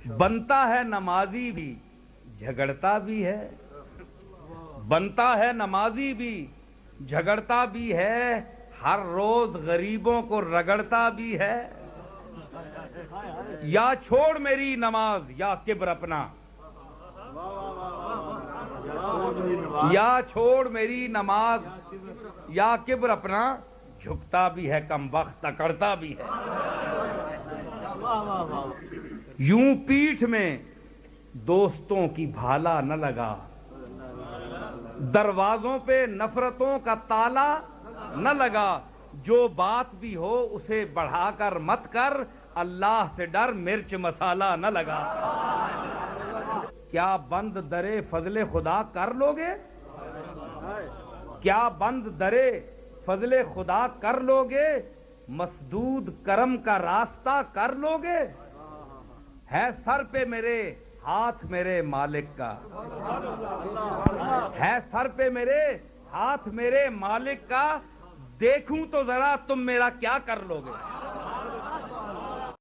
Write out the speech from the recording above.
بنتا ہے نمازی بھی جھگڑتا بھی ہے، بنتا ہے نمازی بھی جھگڑتا بھی ہے، ہر روز غریبوں کو رگڑتا بھی ہے۔ یا چھوڑ میری نماز یا کبر اپنا، یا چھوڑ میری نماز یا کبر اپنا، جھکتا بھی ہے کم وقت اکڑتا بھی ہے۔ یوں پیٹھ میں دوستوں کی بھالا نہ لگا، دروازوں پہ نفرتوں کا تالا نہ لگا، جو بات بھی ہو اسے بڑھا کر مت کر، اللہ سے ڈر مرچ مسالہ نہ لگا۔ کیا بند درے فضل خدا کر لوگے؟ کیا بند درے فضل خدا کر لوگے؟ مسدود کرم کا راستہ کر لوگے؟ ہے سر پہ میرے ہاتھ میرے مالک کا، ہے سر پہ میرے ہاتھ میرے مالک کا، دیکھوں تو ذرا تم میرا کیا کر لوگے؟